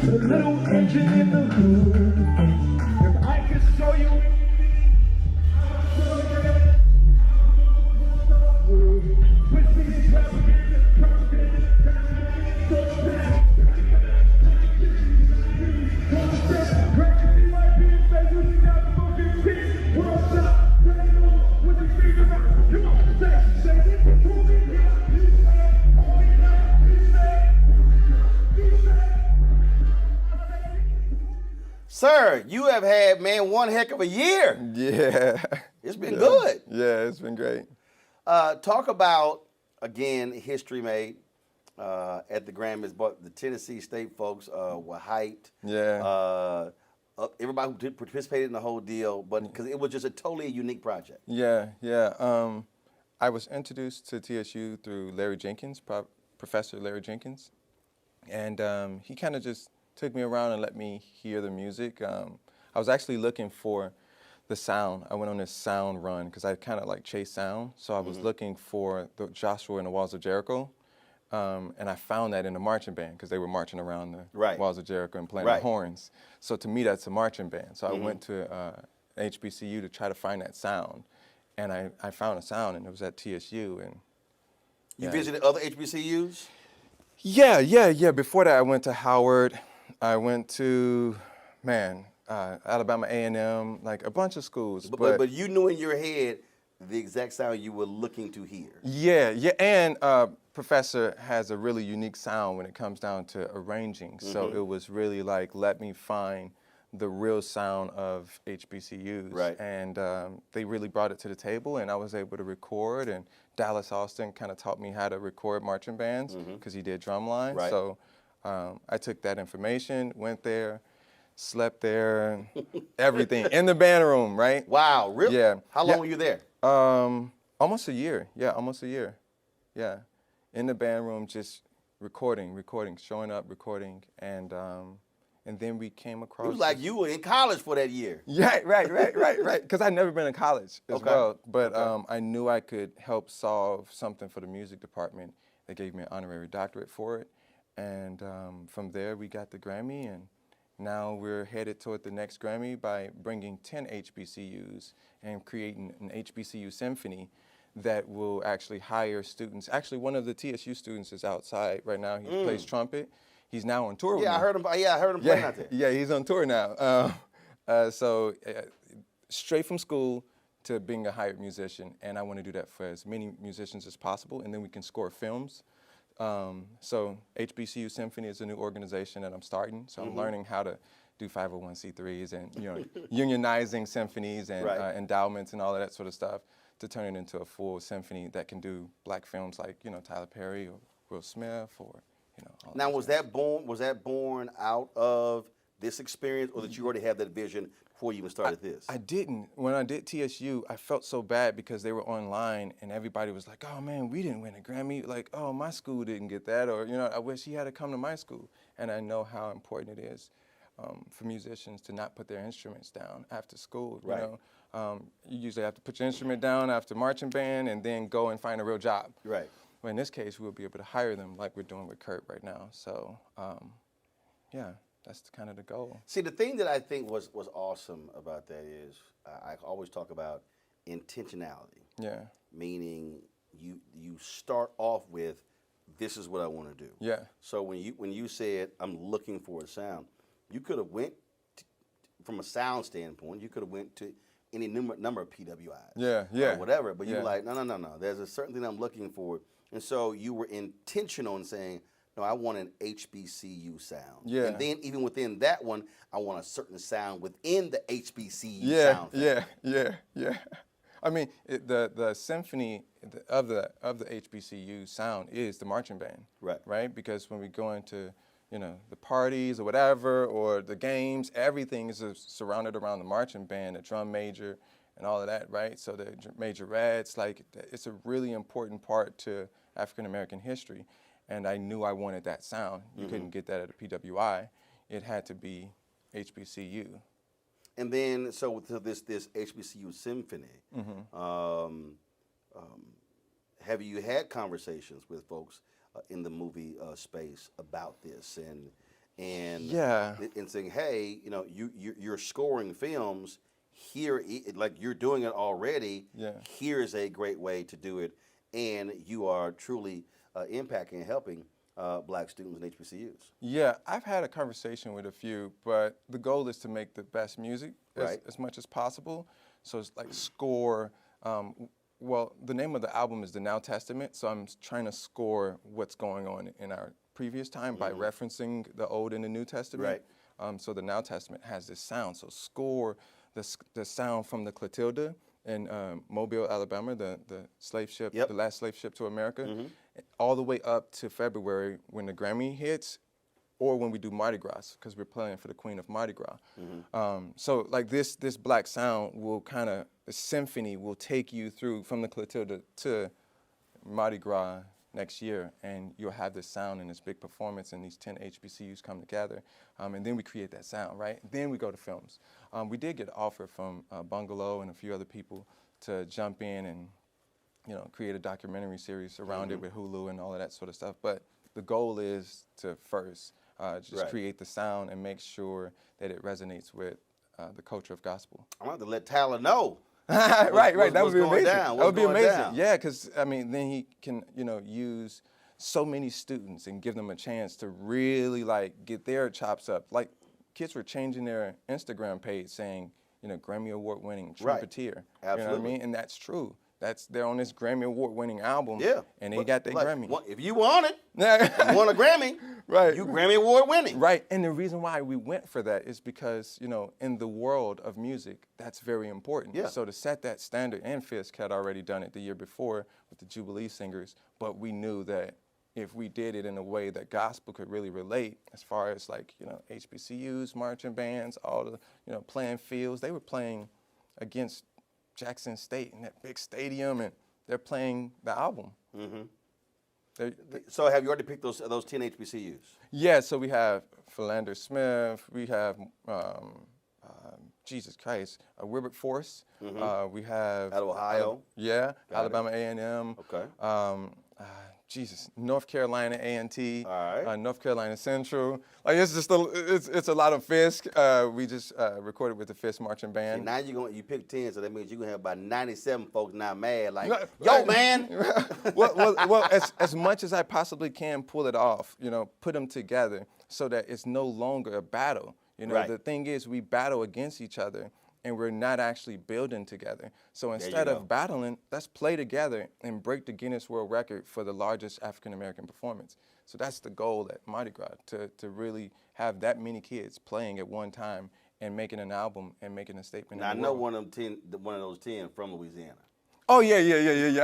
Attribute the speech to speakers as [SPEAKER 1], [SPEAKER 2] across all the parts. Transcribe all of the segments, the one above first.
[SPEAKER 1] The little engine in the hood. If I could show you
[SPEAKER 2] Sir, you have had, man, one heck of a year.
[SPEAKER 3] Yeah.
[SPEAKER 2] It's been good.
[SPEAKER 3] Yeah, it's been great.
[SPEAKER 2] Talk about, again, history made at the Grammys, but the Tennessee State folks were hyped.
[SPEAKER 3] Yeah.
[SPEAKER 2] Everybody who participated in the whole deal, but because it was just a totally unique project.
[SPEAKER 3] Yeah, yeah. I was introduced to TSU through Larry Jenkins, Professor Larry Jenkins, and he kind of just took me around and let me hear the music. I was actually looking for the sound. I went on this sound run because I kind of like chase sound. So I was looking for the Joshua and the Walls of Jericho, and I found that in the marching band because they were marching around the Walls of Jericho and playing the horns. So to me, that's a marching band. So I went to HBCU to try to find that sound, and I found a sound, and it was at TSU. And
[SPEAKER 2] you visited other HBCUs?
[SPEAKER 3] Yeah. Before that, I went to Howard. I went to, Alabama A&M, like a bunch of schools.
[SPEAKER 2] But you knew in your head the exact sound you were looking to hear.
[SPEAKER 3] Yeah, and Professor has a really unique sound when it comes down to arranging. So it was really like, let me find the real sound of HBCUs.
[SPEAKER 2] Right.
[SPEAKER 3] And they really brought it to the table, and I was able to record, and Dallas Austin kind of taught me how to record marching bands because he did drum lines.
[SPEAKER 2] Right.
[SPEAKER 3] So I took that information, went there, slept there, everything, in the band room, right?
[SPEAKER 2] Wow, really?
[SPEAKER 3] Yeah.
[SPEAKER 2] How long were you there?
[SPEAKER 3] Almost a year. Yeah, almost a year. Yeah. In the band room, just recording, showing up, recording, and then we came across.
[SPEAKER 2] It was like you were in college for that year.
[SPEAKER 3] Yeah, right. Because I'd never been in college as well. But I knew I could help solve something for the music department. They gave me an honorary doctorate for it. And from there, we got the Grammy, and now we're headed toward the next Grammy by bringing 10 HBCUs and creating an HBCU symphony that will actually hire students. Actually, one of the TSU students is outside right now. He plays trumpet. He's now on tour with me.
[SPEAKER 2] I heard him playing out there.
[SPEAKER 3] Yeah, he's on tour now. So straight from school to being a hired musician, and I want to do that for as many musicians as possible, and then we can score films. So HBCU Symphony is a new organization that I'm starting. So I'm learning how to do 501c3s and unionizing symphonies and endowments and all of that sort of stuff to turn it into a full symphony that can do black films like Tyler Perry or Will Smith or all
[SPEAKER 2] Now was that born out of this experience, or did you already have that vision before you even started this?
[SPEAKER 3] I didn't. When I did TSU, I felt so bad because they were online and everybody was like, oh man, we didn't win a Grammy. Like, oh, my school didn't get that. Or, I wish he had to come to my school. And I know how important it is for musicians to not put their instruments down after school.
[SPEAKER 2] Right.
[SPEAKER 3] You usually have to put your instrument down after marching band and then go and find a real job.
[SPEAKER 2] Right.
[SPEAKER 3] Well, in this case, we'll be able to hire them like we're doing with Kurt right now. So, yeah. That's kind of the goal.
[SPEAKER 2] See, the thing that I think was awesome about that is I always talk about intentionality.
[SPEAKER 3] Yeah.
[SPEAKER 2] Meaning you start off with, this is what I want to do.
[SPEAKER 3] Yeah.
[SPEAKER 2] So when you said I'm looking for a sound, you could have went from a sound standpoint. You could have went to any number of PWIs.
[SPEAKER 3] Yeah.
[SPEAKER 2] Or whatever. But you were like, no. There's a certain thing I'm looking for, and so you were intentional in saying, no, I want an HBCU sound.
[SPEAKER 3] Yeah.
[SPEAKER 2] And then even within that one, I want a certain sound within the HBCU sound.
[SPEAKER 3] Yeah. I mean, the symphony of the HBCU sound is the marching band. Right? Because when we go into, the parties or whatever, or the games, everything is surrounded around the marching band, the drum major, and all of that, right? So the majorettes, it's a really important part to African American history. And I knew I wanted that sound. You couldn't get that at a PWI. It had to be HBCU.
[SPEAKER 2] And then, so this HBCU symphony, have you had conversations with folks in the movie space about this? and
[SPEAKER 3] Yeah.
[SPEAKER 2] and saying, hey, you're scoring films here, like you're doing it already.
[SPEAKER 3] Yeah.
[SPEAKER 2] Here's a great way to do it, and you are truly impacting and helping black students in HBCUs.
[SPEAKER 3] Yeah, I've had a conversation with a few, but the goal is to make the best music
[SPEAKER 2] Right.
[SPEAKER 3] as much as possible. So it's like score. Well, the name of the album is The Now Testament, so I'm trying to score what's going on in our previous time by referencing the Old and the New Testament.
[SPEAKER 2] Right.
[SPEAKER 3] So the Now Testament has this sound. So score the sound from the Clotilda in Mobile, Alabama, the slave ship,
[SPEAKER 2] Yep.
[SPEAKER 3] the last slave ship to America, all the way up to February when the Grammy hits, or when we do Mardi Gras, because we're playing for the Queen of Mardi Gras. So like this black sound will kind of, the symphony will take you through from the Clotilda to Mardi Gras next year, and you'll have this sound and this big performance, and these 10 HBCUs come together, and then we create that sound, right? Then we go to films. We did get an offer from Bungalow and a few other people to jump in and create a documentary series around it with Hulu and all of that sort of stuff. But the goal is to first just create the sound and make sure that it resonates with the culture of gospel.
[SPEAKER 2] I'm going to let Tyler know.
[SPEAKER 3] Right. That would be amazing.
[SPEAKER 2] That
[SPEAKER 3] would be amazing.
[SPEAKER 2] Down?
[SPEAKER 3] Yeah, because I mean, then he can, use so many students and give them a chance to really like get their chops up. Like kids were changing their Instagram page saying, Grammy Award winning trumpeter.
[SPEAKER 2] Absolutely.
[SPEAKER 3] You know what I mean? And that's true. They're on this Grammy Award winning album.
[SPEAKER 2] Yeah.
[SPEAKER 3] And they got their Grammy.
[SPEAKER 2] If you want it, you want a Grammy,
[SPEAKER 3] right.
[SPEAKER 2] You Grammy Award winning.
[SPEAKER 3] Right. And the reason why we went for that is because, in the world of music, that's very important.
[SPEAKER 2] Yeah.
[SPEAKER 3] So to set that standard, and Fisk had already done it the year before with the Jubilee Singers, but we knew that if we did it in a way that gospel could really relate, as far as like, HBCUs, marching bands, all the, playing fields, they were playing against Jackson State in that big stadium, and they're playing the album.
[SPEAKER 2] So have you already picked those 10 HBCUs?
[SPEAKER 3] Yeah, so we have Philander Smith, we have, Jesus Christ, Wilberforce, we have—
[SPEAKER 2] Out of Ohio?
[SPEAKER 3] Alabama A&M.
[SPEAKER 2] Okay.
[SPEAKER 3] North Carolina A&T,
[SPEAKER 2] All right.
[SPEAKER 3] North Carolina Central. Like it's just it's a lot of Fisk. We just recorded with the Fisk Marching Band.
[SPEAKER 2] See, now you pick 10, so that means you're gonna have about 97 folks now mad, like, yo, man.
[SPEAKER 3] well, as much as I possibly can pull it off, put them together so that it's no longer a battle. The thing is, we battle against each other, and we're not actually building together. So instead of battling, let's play together and break the Guinness World Record for the largest African-American performance. So that's the goal at Mardi Gras, to really have that many kids playing at one time and making an album and making a statement.
[SPEAKER 2] Now,
[SPEAKER 3] in
[SPEAKER 2] I
[SPEAKER 3] the
[SPEAKER 2] know
[SPEAKER 3] world.
[SPEAKER 2] one of those 10 from Louisiana.
[SPEAKER 3] Oh, yeah,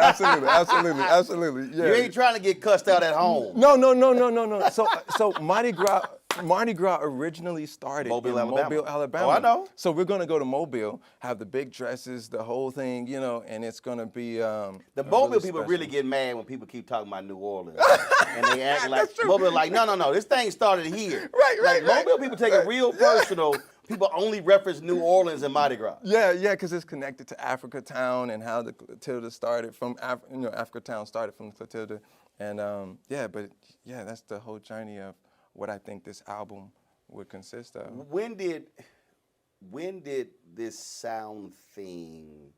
[SPEAKER 3] absolutely. Yeah.
[SPEAKER 2] You ain't trying to get cussed out at home.
[SPEAKER 3] No. So Mardi Gras originally started
[SPEAKER 2] Mobile,
[SPEAKER 3] in
[SPEAKER 2] Alabama.
[SPEAKER 3] Mobile, Alabama.
[SPEAKER 2] Oh, I know.
[SPEAKER 3] So we're gonna go to Mobile, have the big dresses, the whole thing, and it's gonna be
[SPEAKER 2] The Mobile
[SPEAKER 3] really
[SPEAKER 2] people
[SPEAKER 3] special.
[SPEAKER 2] really get mad when people keep talking about New Orleans. And they act like Mobile, like, no, this thing started here.
[SPEAKER 3] Right.
[SPEAKER 2] Mobile people take it real personal. People only reference New Orleans and Mardi Gras.
[SPEAKER 3] Yeah, because it's connected to Africa Town and how the Clotilda started from Africa Town started from the Clotilda, and that's the whole journey of what I think this album would consist of.
[SPEAKER 2] When did this sound thing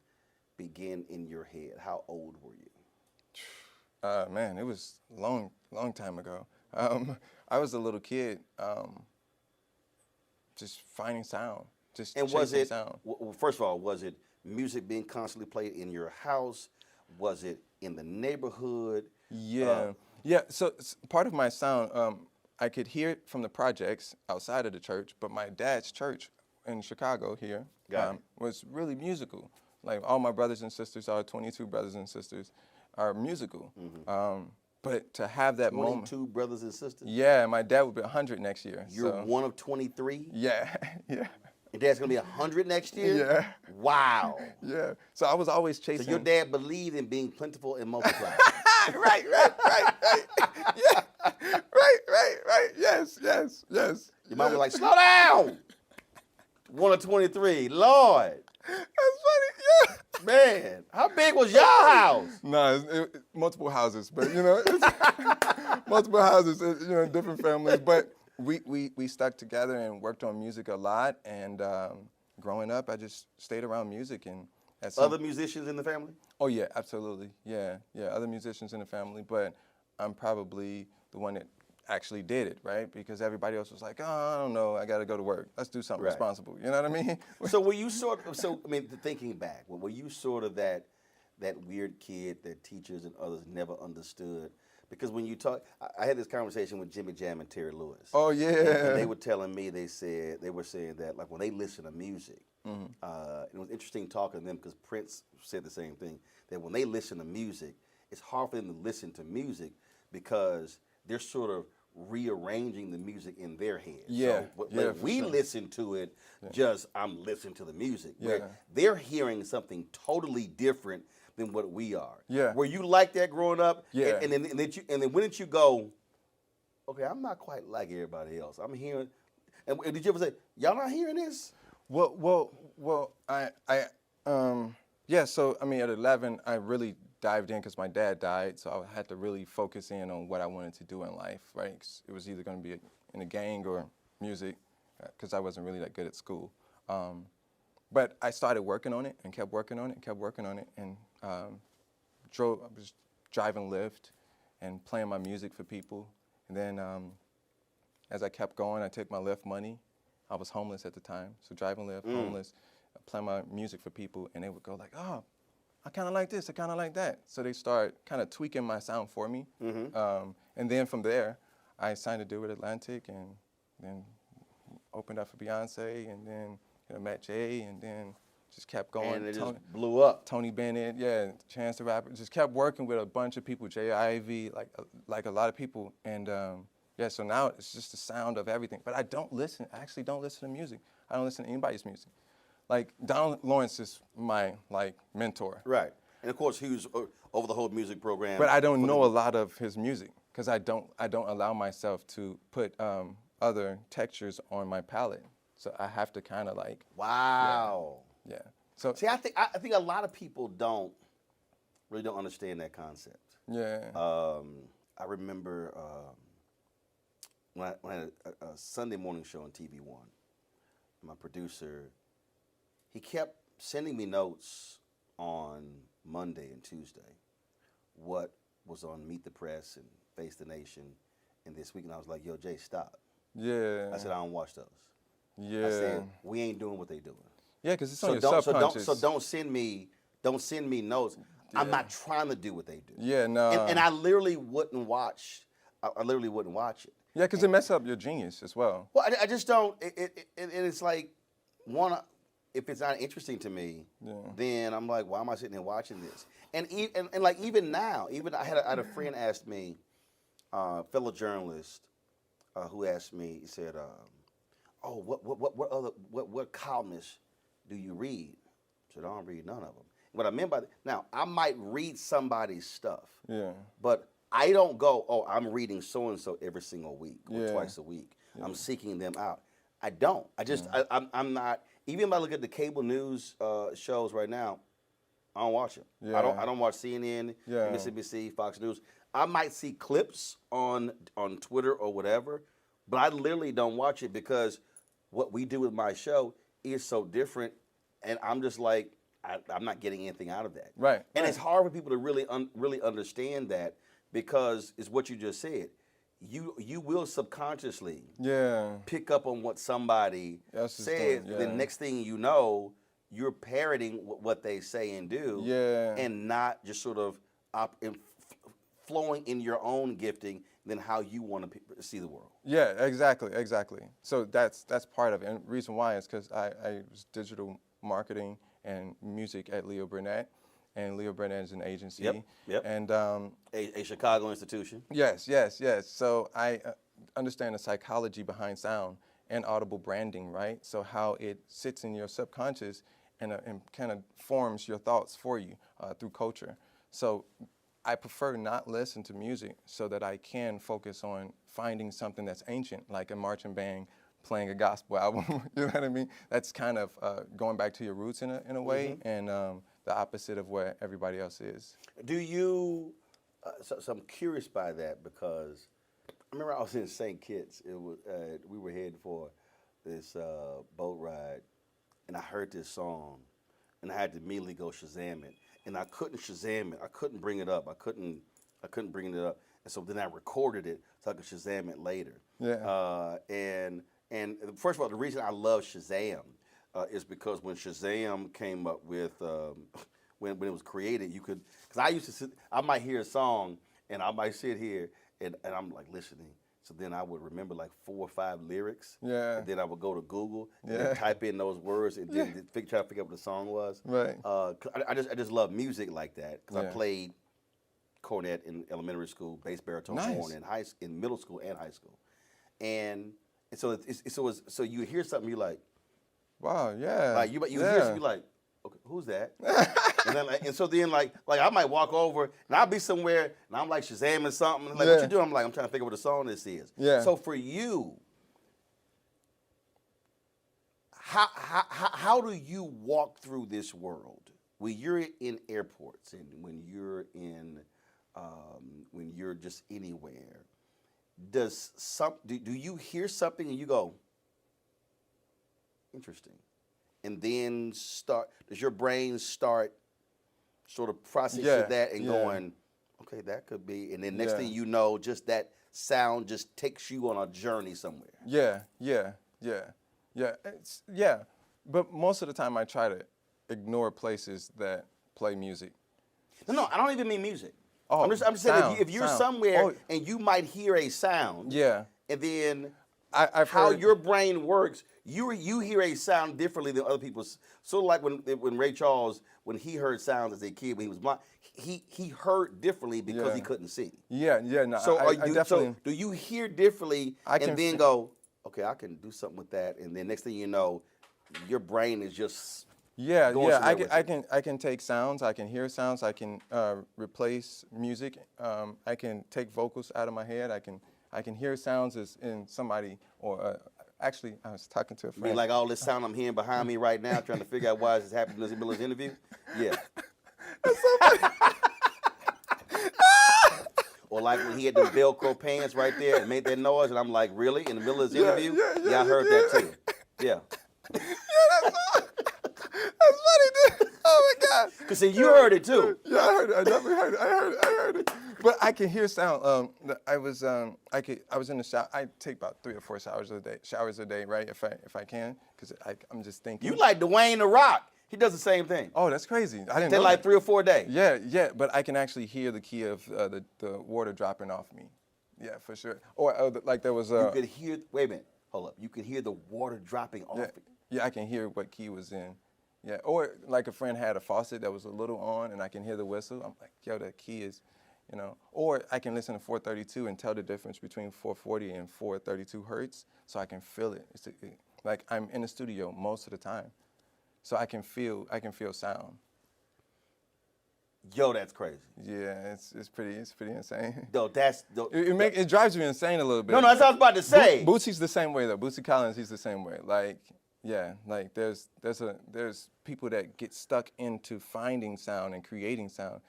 [SPEAKER 2] begin in your head? How old were you?
[SPEAKER 3] Man, it was long time ago. I was a little kid, just finding sound, just
[SPEAKER 2] And
[SPEAKER 3] chasing
[SPEAKER 2] was it,
[SPEAKER 3] sound.
[SPEAKER 2] well, first of all, was it music being constantly played in your house? Was it in the neighborhood?
[SPEAKER 3] Yeah. So part of my sound, I could hear it from the projects outside of the church, but my dad's church in Chicago here was really musical. Like all my brothers and sisters, our 22 brothers and sisters, are musical. But to have that moment.
[SPEAKER 2] 22 brothers and sisters?
[SPEAKER 3] Yeah, my dad would be 100 next year.
[SPEAKER 2] You're one of 23?
[SPEAKER 3] Yeah.
[SPEAKER 2] Your dad's going to be 100 next year?
[SPEAKER 3] Yeah.
[SPEAKER 2] Wow.
[SPEAKER 3] Yeah. So I was always chasing.
[SPEAKER 2] So your dad believed in being plentiful and multiplying.
[SPEAKER 3] Right. Yeah. Right. Yes.
[SPEAKER 2] Your mom was like, slow down. 1 of 23. Lord.
[SPEAKER 3] That's funny. Yeah.
[SPEAKER 2] Man, how big was your house?
[SPEAKER 3] No, multiple houses, but it's multiple houses, different families. But we stuck together and worked on music a lot. And growing up, I just stayed around music. And at some,
[SPEAKER 2] Other musicians in the family?
[SPEAKER 3] oh yeah, absolutely, yeah, other musicians in the family, but I'm probably the one that actually did it, right? Because everybody else was like, oh, I don't know, I got to go to work. Let's do something
[SPEAKER 2] Right.
[SPEAKER 3] responsible. You know what I mean?
[SPEAKER 2] So were you sort of, so I mean, thinking back, were you sort of that weird kid that teachers and others never understood? Because when you talk, I had this conversation with Jimmy Jam and Terry Lewis.
[SPEAKER 3] Oh yeah.
[SPEAKER 2] And they were telling me, they were saying that like when they listen to music, it was interesting talking to them because Prince said the same thing, that when they listen to music, it's hard for them to listen to music because they're sort of rearranging the music in their head.
[SPEAKER 3] Yeah,
[SPEAKER 2] So
[SPEAKER 3] yeah,
[SPEAKER 2] when
[SPEAKER 3] for
[SPEAKER 2] we
[SPEAKER 3] sure.
[SPEAKER 2] listen to it, just I'm listening to the music.
[SPEAKER 3] Yeah.
[SPEAKER 2] Where they're hearing something totally different than what we are.
[SPEAKER 3] Yeah.
[SPEAKER 2] Were you like that growing up?
[SPEAKER 3] Yeah.
[SPEAKER 2] And then when did you go, okay, I'm not quite like everybody else. I'm hearing, and did you ever say, y'all not hearing this?
[SPEAKER 3] Well, yeah. So I mean, at 11, I really dived in because my dad died, so I had to really focus in on what I wanted to do in life, right? 'Cause it was either going to be in a gang or music, because I wasn't really that good at school. But I started working on it and kept working on it and kept working on it, and I was driving Lyft and playing my music for people. And then as I kept going, I took my Lyft money. I was homeless at the time, so driving Lyft, homeless, playing my music for people, and they would go like, oh, I kind of like this, I kind of like that. So they start kind of tweaking my sound for me. And then from there, I signed a deal with Atlantic and then opened up for Beyonce and then met Jay and then just kept going.
[SPEAKER 2] And it just blew up.
[SPEAKER 3] Tony Bennett, yeah, Chance the Rapper. Just kept working with a bunch of people, Jay Ivy, like a lot of people. And yeah, so now it's just the sound of everything. But I actually don't listen to music. I don't listen to anybody's music. Like, Donald Lawrence is my, mentor.
[SPEAKER 2] Right. And of course, he was over the whole music program.
[SPEAKER 3] But I don't know a lot of his music because I don't allow myself to put other textures on my palette. So I have to kind of
[SPEAKER 2] Wow.
[SPEAKER 3] Yeah. So
[SPEAKER 2] See, I think a lot of people really don't understand that concept.
[SPEAKER 3] yeah.
[SPEAKER 2] I remember when I had a Sunday morning show on TV One. My producer, he kept sending me notes on Monday and Tuesday, what was on Meet the Press and Face the Nation, and this week, and I was like, "Yo, Jay, stop."
[SPEAKER 3] Yeah.
[SPEAKER 2] I said, "I don't watch those."
[SPEAKER 3] Yeah.
[SPEAKER 2] I said, "We ain't doing what they doing."
[SPEAKER 3] Yeah, because it's on your subconscious.
[SPEAKER 2] So don't send me notes. I'm not trying to do what they do.
[SPEAKER 3] Yeah, no.
[SPEAKER 2] And I literally wouldn't watch. I literally wouldn't watch it.
[SPEAKER 3] Yeah, because it messes up your genius as well.
[SPEAKER 2] Well, I just don't. It's like if it's not interesting to me, then I'm like, why am I sitting there watching this? And like even now, I had a friend ask me, fellow journalist, who asked me. He said, "Oh, what columnists do you read?" I said, "I don't read none of them." What I meant by that, now I might read somebody's stuff, but I don't go, "Oh, I'm reading so and so every single week or twice a week. I'm seeking them out." I don't. I just I'm not. Even if I look at the cable news shows right now, I don't watch them.
[SPEAKER 3] Yeah.
[SPEAKER 2] I don't watch CNN, MSNBC, Fox News. I might see clips on Twitter or whatever, but I literally don't watch it because what we do with my show is so different, and I'm just like, I'm not getting anything out of that.
[SPEAKER 3] Right.
[SPEAKER 2] And it's hard for people to really understand that because it's what you just said. You will subconsciously pick up on what somebody says. The next thing you know, you're parroting what they say and do, and not just sort of flowing in your own gifting than how you want to see the world.
[SPEAKER 3] Yeah, exactly. So that's part of it. And the reason why is because I was digital marketing and music at Leo Burnett. And Leo Burnett is an agency.
[SPEAKER 2] Yep.
[SPEAKER 3] And
[SPEAKER 2] a Chicago institution.
[SPEAKER 3] Yes. So I understand the psychology behind sound and audible branding, right? So how it sits in your subconscious and kind of forms your thoughts for you through culture. So I prefer not listen to music so that I can focus on finding something that's ancient, like a marching band playing a gospel album. You know what I mean? That's kind of going back to your roots in a way, and the opposite of where everybody else is.
[SPEAKER 2] Do you? So I'm curious by that because remember I was in St. Kitts. It was we were heading for this boat ride, and I heard this song, and I had to immediately go Shazam it, and I couldn't Shazam it. I couldn't bring it up. I couldn't bring it up, and so then I recorded it so I could Shazam it later.
[SPEAKER 3] Yeah.
[SPEAKER 2] And first of all, the reason I love Shazam is because when Shazam came up with when it was created, you could, because I might hear a song and I might sit here and I'm like listening. So then I would remember like 4 or 5 lyrics.
[SPEAKER 3] Yeah.
[SPEAKER 2] And then I would go to Google and
[SPEAKER 3] Yeah.
[SPEAKER 2] then type in those words and then try to figure out what the song was.
[SPEAKER 3] Right.
[SPEAKER 2] I just love music like that because
[SPEAKER 3] Yeah.
[SPEAKER 2] I played cornet in elementary school, bass baritone
[SPEAKER 3] Nice.
[SPEAKER 2] horn in middle school and high school, and so so you hear something you're like,
[SPEAKER 3] Wow. Yeah.
[SPEAKER 2] you hear something you're like, okay, who's that? And then and so then like I might walk over and I'll be somewhere and I'm like Shazamming something. Like, what you doing? I'm like, I'm trying to figure out what the song this is.
[SPEAKER 3] Yeah.
[SPEAKER 2] So for you, how do you walk through this world when you're in airports and when you're just anywhere? Do you hear something and you go, interesting, and then does your brain start sort of processing that and going, okay, that could be, and then next thing you know, just that sound just takes you on a journey somewhere.
[SPEAKER 3] Yeah. But most of the time I try to ignore places that play music.
[SPEAKER 2] No, I don't even mean music.
[SPEAKER 3] Oh,
[SPEAKER 2] I'm just saying
[SPEAKER 3] sound,
[SPEAKER 2] if you're
[SPEAKER 3] sound.
[SPEAKER 2] somewhere and you might hear a sound,
[SPEAKER 3] Yeah.
[SPEAKER 2] and then
[SPEAKER 3] I've
[SPEAKER 2] how
[SPEAKER 3] heard,
[SPEAKER 2] your brain works, you hear a sound differently than other people's. Sort of like when Ray Charles, when he heard sounds as a kid when he was blind, he heard differently because he couldn't see.
[SPEAKER 3] Yeah. No.
[SPEAKER 2] So
[SPEAKER 3] I definitely.
[SPEAKER 2] so do you hear differently and then go, okay, I can do something with that, and then next thing you know, your brain is just going somewhere with it.
[SPEAKER 3] I can take sounds. I can hear sounds. I can replace music. I can take vocals out of my head. I can hear sounds as in somebody or actually I was talking to a
[SPEAKER 2] I mean,
[SPEAKER 3] friend.
[SPEAKER 2] like all this sound I'm hearing behind me right now, trying to figure out why this is happening in the middle of this interview. Yeah. Or like when he had the Velcro pants right there and made that noise, and I'm like, really? In the middle of this interview? Yeah, I heard that too. Yeah.
[SPEAKER 3] That's funny, dude. Oh my God.
[SPEAKER 2] Because see, you heard it too.
[SPEAKER 3] Yeah, I heard it. I definitely heard it. I heard it. But I can hear sound. I was in the shower. I take about 3 or 4 showers a day, right? If I can, because I'm just thinking.
[SPEAKER 2] You like Dwayne The Rock. He does the same thing.
[SPEAKER 3] Oh, that's crazy. I didn't
[SPEAKER 2] They
[SPEAKER 3] know
[SPEAKER 2] like
[SPEAKER 3] that.
[SPEAKER 2] 3 or 4 a day.
[SPEAKER 3] Yeah. But I can actually hear the key of the water dropping off me. Yeah, for sure. Or like there was
[SPEAKER 2] You could hear, wait a minute, hold up. You could hear the water dropping off.
[SPEAKER 3] Yeah, I can hear what key was in. Yeah, or like a friend had a faucet that was a little on and I can hear the whistle. I'm like, yo, that key is, Or I can listen to 432 and tell the difference between 440 and 432 hertz, so I can feel it. Like I'm in the studio most of the time, so I can feel sound.
[SPEAKER 2] Yo, that's crazy.
[SPEAKER 3] Yeah, it's pretty insane.
[SPEAKER 2] No,
[SPEAKER 3] It drives me insane a little bit.
[SPEAKER 2] No, that's what I was about to say.
[SPEAKER 3] Bootsy's the same way though. Bootsy Collins, he's the same way. Like, yeah, like there's people that get stuck into finding sound and creating sound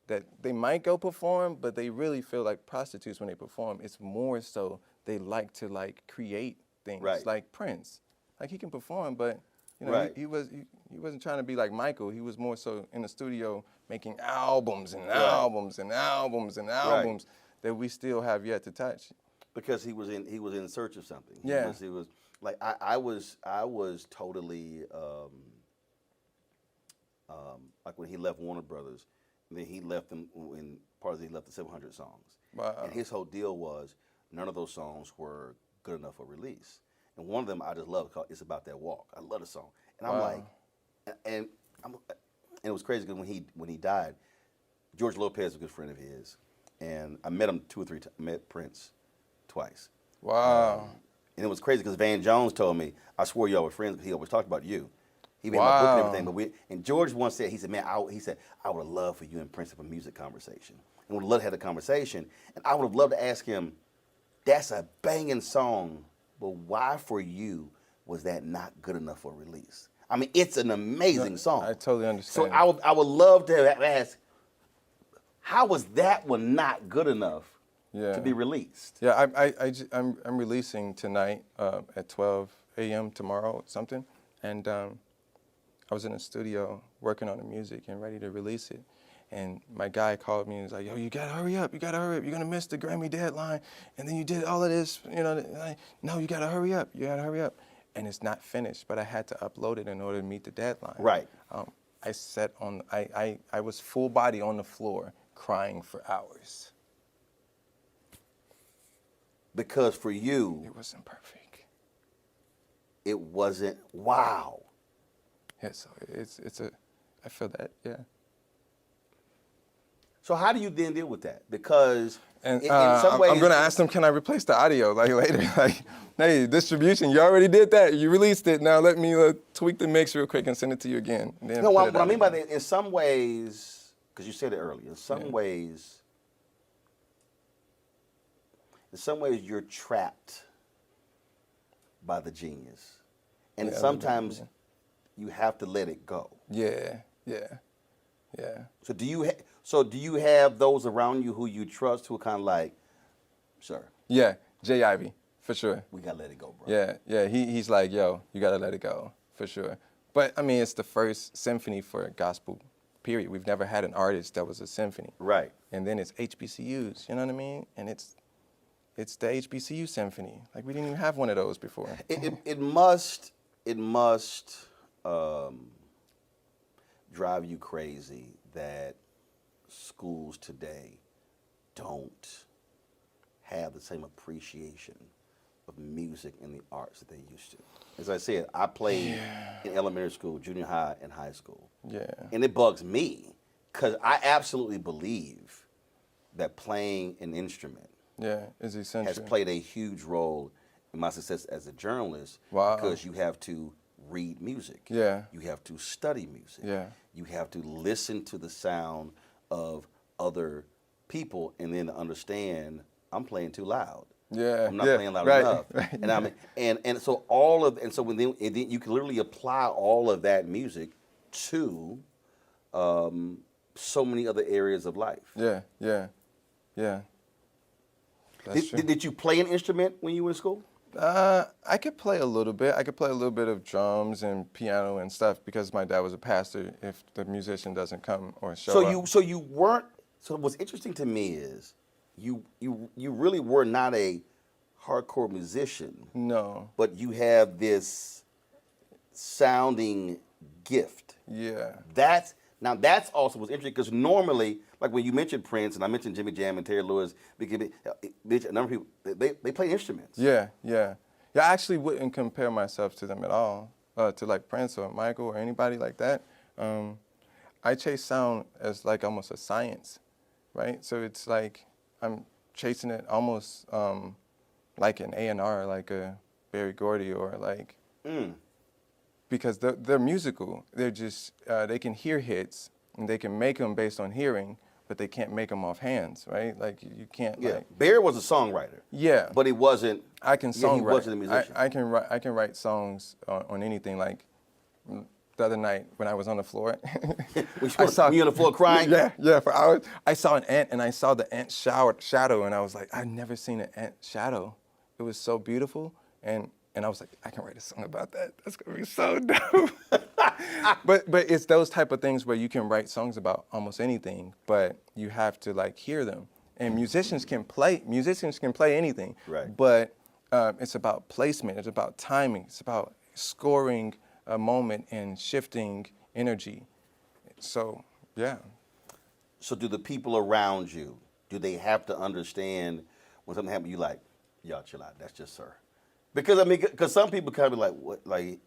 [SPEAKER 3] that they might go perform, but they really feel like prostitutes when they perform. It's more so they like to create things.
[SPEAKER 2] Right.
[SPEAKER 3] Like Prince. Like he can perform, but
[SPEAKER 2] Right.
[SPEAKER 3] he wasn't trying to be like Michael. He was more so in the studio making albums and albums and albums and albums that we still have yet to touch.
[SPEAKER 2] Because he was in search of something.
[SPEAKER 3] Yeah.
[SPEAKER 2] He was like I was totally like when he left Warner Brothers, and then he left them when he left the 700 songs.
[SPEAKER 3] Wow.
[SPEAKER 2] And his whole deal was none of those songs were good enough for release. And one of them I just love called "It's About That Walk." I love the song, and I'm like, and it was crazy because when he died, George Lopez was a good friend of his, and I met him 2 or 3 times. I met Prince twice.
[SPEAKER 3] Wow.
[SPEAKER 2] And it was crazy because Van Jones told me, I swore y'all were friends because he always talked about you. He made my book and everything. And George once said, man, I would have loved for you and Prince to have a music conversation. And would have loved to have a conversation. And I would have loved to ask him, that's a banging song, but why for you was that not good enough for release? I mean, it's an amazing song.
[SPEAKER 3] I totally understand.
[SPEAKER 2] So I would love to ask, how was that one not good enough to be released.
[SPEAKER 3] Yeah, I'm releasing tonight at 12 a.m. tomorrow or something, and I was in the studio working on the music and ready to release it. And my guy called me and was like, yo, you gotta hurry up, you're gonna miss the Grammy deadline. And then you did all of this, no, you gotta hurry up. And it's not finished, but I had to upload it in order to meet the deadline.
[SPEAKER 2] Right.
[SPEAKER 3] I was full body on the floor crying for hours.
[SPEAKER 2] Because for you,
[SPEAKER 3] It wasn't perfect.
[SPEAKER 2] it wasn't, wow.
[SPEAKER 3] Yeah, so I feel that, yeah.
[SPEAKER 2] So how do you then deal with that? Because
[SPEAKER 3] And
[SPEAKER 2] in some ways,
[SPEAKER 3] I'm gonna ask them, can I replace the audio like later? Like, hey, distribution, you already did that. You released it. Now let me tweak the mix real quick and send it to you again. And then
[SPEAKER 2] no,
[SPEAKER 3] put
[SPEAKER 2] what
[SPEAKER 3] it
[SPEAKER 2] I
[SPEAKER 3] out
[SPEAKER 2] mean by
[SPEAKER 3] again.
[SPEAKER 2] that, in some ways, because you said it earlier, in some ways, you're trapped by the genius, and
[SPEAKER 3] Yeah,
[SPEAKER 2] sometimes you have to let it go.
[SPEAKER 3] Yeah.
[SPEAKER 2] So do you have those around you who you trust who are kind of like, sir,
[SPEAKER 3] Yeah, Jay Ivy, for sure.
[SPEAKER 2] we gotta let it go, bro.
[SPEAKER 3] Yeah. He's like, yo, you gotta let it go, for sure. But I mean, it's the first symphony for gospel, period. We've never had an artist that was a symphony.
[SPEAKER 2] Right.
[SPEAKER 3] And then it's HBCUs, you know what I mean? And it's the HBCU symphony. Like we didn't even have one of those before.
[SPEAKER 2] It must drive you crazy that schools today don't have the same appreciation of music and the arts that they used to. As I said, I played in elementary school, junior high, and high school.
[SPEAKER 3] Yeah.
[SPEAKER 2] And it bugs me because I absolutely believe that playing an instrument
[SPEAKER 3] Yeah, it's essential.
[SPEAKER 2] has played a huge role in my success as a journalist.
[SPEAKER 3] Wow.
[SPEAKER 2] Because you have to read music.
[SPEAKER 3] Yeah.
[SPEAKER 2] You have to study music.
[SPEAKER 3] Yeah.
[SPEAKER 2] You have to listen to the sound of other people and then understand I'm playing too loud.
[SPEAKER 3] Yeah.
[SPEAKER 2] I'm not
[SPEAKER 3] yeah,
[SPEAKER 2] playing loud
[SPEAKER 3] right,
[SPEAKER 2] enough.
[SPEAKER 3] Right.
[SPEAKER 2] And so then you can literally apply all of that music to so many other areas of life.
[SPEAKER 3] Yeah. That's true.
[SPEAKER 2] Did you play an instrument when you were in school?
[SPEAKER 3] I could play a little bit. I could play a little bit of drums and piano and stuff because my dad was a pastor. If the musician doesn't come or show up.
[SPEAKER 2] So you weren't. So what's interesting to me is you really were not a hardcore musician.
[SPEAKER 3] No.
[SPEAKER 2] But you have this sounding gift.
[SPEAKER 3] Yeah.
[SPEAKER 2] That's also what's interesting because normally, like when you mentioned Prince and I mentioned Jimmy Jam and Terry Lewis, a number of people they play instruments.
[SPEAKER 3] Yeah. I actually wouldn't compare myself to them at all, to like Prince or Michael or anybody like that. I chase sound as like almost a science, right? So it's like I'm chasing it almost like an A&R, like a Berry Gordy or like, because they're musical. They're just, they can hear hits and they can make them based on hearing, but they can't make them off hands, right? Like you can't.
[SPEAKER 2] Yeah,
[SPEAKER 3] like,
[SPEAKER 2] Bear was a songwriter.
[SPEAKER 3] Yeah,
[SPEAKER 2] but he wasn't.
[SPEAKER 3] I can songwrite.
[SPEAKER 2] He wasn't a musician.
[SPEAKER 3] I can write songs on anything. Like the other night when I was on the floor,
[SPEAKER 2] Were you on the floor crying?
[SPEAKER 3] Yeah, for hours. I saw an ant and I saw the ant shadow, and I was like, I've never seen an ant shadow. It was so beautiful, and I was like, I can write a song about that. That's gonna be so dope. But it's those type of things where you can write songs about almost anything, but you have to like hear them. And musicians can play anything.
[SPEAKER 2] Right.
[SPEAKER 3] But it's about placement. It's about timing. It's about scoring a moment and shifting energy. So yeah.
[SPEAKER 2] So do the people around you, do they have to understand when something happens? You like, y'all chill out. That's just her. Because some people kind of be like, what, like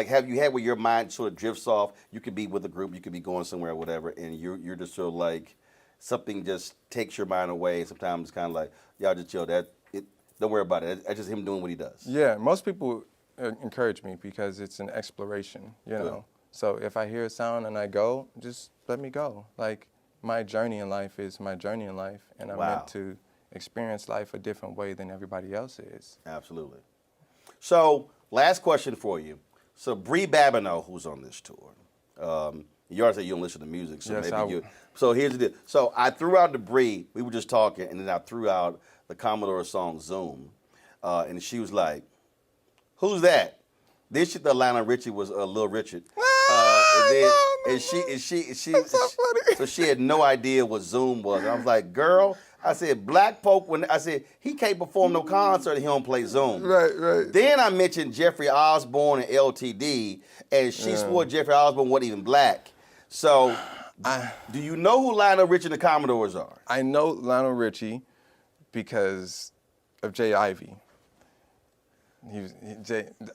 [SPEAKER 2] have you had where your mind sort of drifts off? You could be with a group, you could be going somewhere or whatever, and you're just sort of like something just takes your mind away. Sometimes it's kind of like, y'all just chill. Don't worry about it. That's just him doing what he does.
[SPEAKER 3] Yeah, most people encourage me because it's an exploration, you know.
[SPEAKER 2] Good.
[SPEAKER 3] So if I hear a sound and I go, just let me go. Like my journey in life is my journey in life, and I'm meant to experience life a different way than everybody else is.
[SPEAKER 2] Absolutely. So, last question for you. So, Bree Babineau, who's on this tour, You already said you don't listen to music, so
[SPEAKER 3] Yes,
[SPEAKER 2] maybe you. So here's the deal. So I threw out Debris. We were just talking, and then I threw out the Commodore song Zoom, and she was like, "Who's that?" Then she thought Lionel Richie was Lil Richard. So she had no idea what Zoom was. And I was like, "Girl," I said, "Black folk." When I said he can't perform no concert, and he don't play Zoom.
[SPEAKER 3] Right.
[SPEAKER 2] Then I mentioned Jeffrey Osborne and LTD, and she swore Jeffrey Osborne wasn't even black. So, do you know who Lionel Richie and the Commodores are?
[SPEAKER 3] I know Lionel Richie because of Jay Ivey.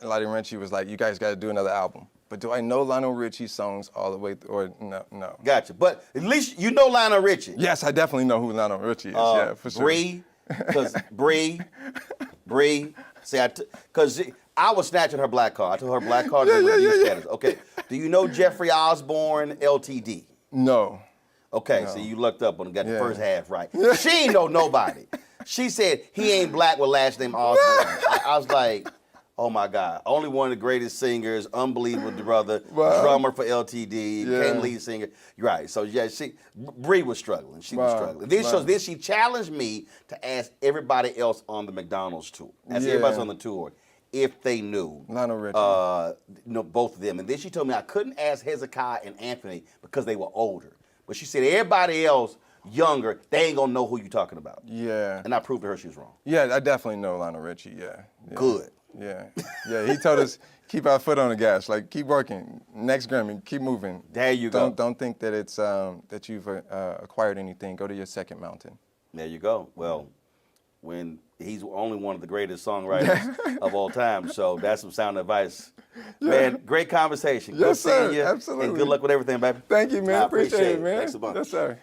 [SPEAKER 3] Lionel Richie was like, "You guys got to do another album." But do I know Lionel Richie songs all the way through, or no?
[SPEAKER 2] Gotcha. But at least you know Lionel Richie.
[SPEAKER 3] Yes, I definitely know who Lionel Richie is. Yeah, for sure.
[SPEAKER 2] Bree. See, because I was snatching her black card. I told her black card was status. Okay. Do you know Jeffrey Osborne, LTD?
[SPEAKER 3] No.
[SPEAKER 2] Okay, so you looked up and got the first half right. She ain't know nobody. She said he ain't black with last name Osborne. I was like, oh my God. Only one of the greatest singers, unbelievable brother, drummer for LTD, became lead singer. You're right. So yeah, Bree was struggling. She was struggling. Then she challenged me to ask everybody else on the McDonald's tour. Ask everybody on the tour if they knew
[SPEAKER 3] Lionel Richie.
[SPEAKER 2] Both of them. And then she told me I couldn't ask Hezekiah and Anthony because they were older. But she said everybody else younger, they ain't gonna know who you talking about.
[SPEAKER 3] Yeah.
[SPEAKER 2] And I proved to her she was wrong.
[SPEAKER 3] Yeah, I definitely know Lionel Richie. Yeah.
[SPEAKER 2] Good.
[SPEAKER 3] Yeah. He told us keep our foot on the gas, like keep working. Next Grammy, keep moving.
[SPEAKER 2] There you go.
[SPEAKER 3] Don't think that it's that you've acquired anything. Go to your second mountain.
[SPEAKER 2] There you go. Well, when he's only one of the greatest songwriters of all time, so that's some sound advice. Man, great conversation. Good seeing you.
[SPEAKER 3] Absolutely.
[SPEAKER 2] And good luck with everything, baby.
[SPEAKER 3] Thank you, man.
[SPEAKER 2] I
[SPEAKER 3] appreciate it, man.
[SPEAKER 2] Thanks a bunch.
[SPEAKER 3] Yes, sir.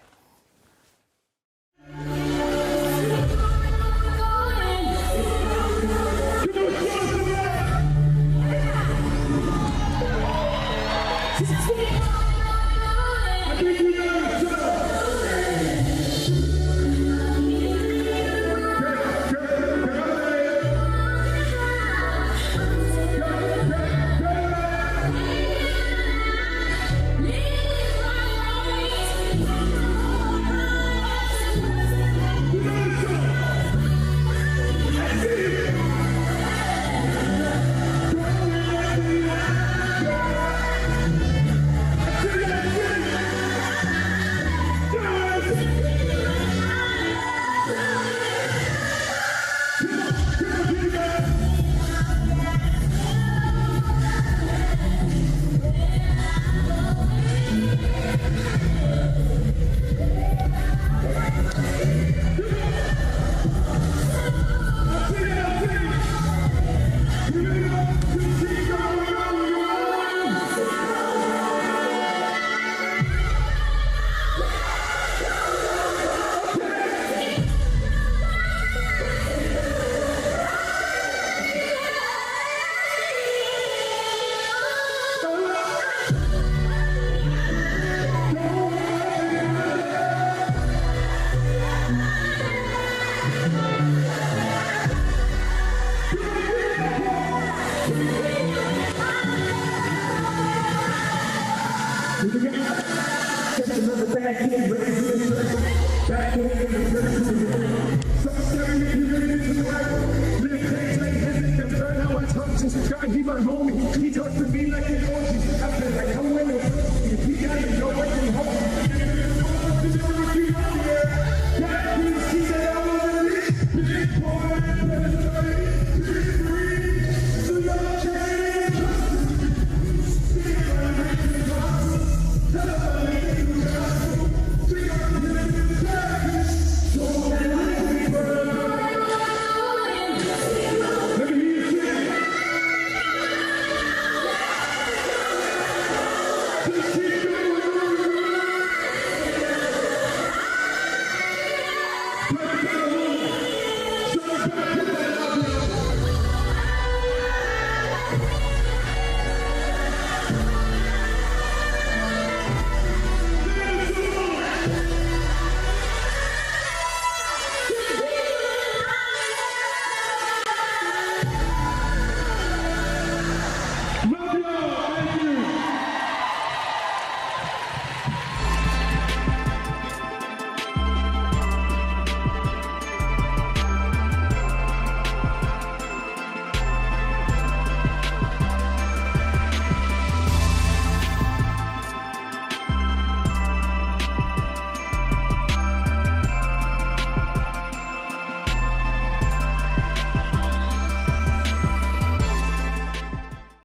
[SPEAKER 1] He my homie, he talks to me like an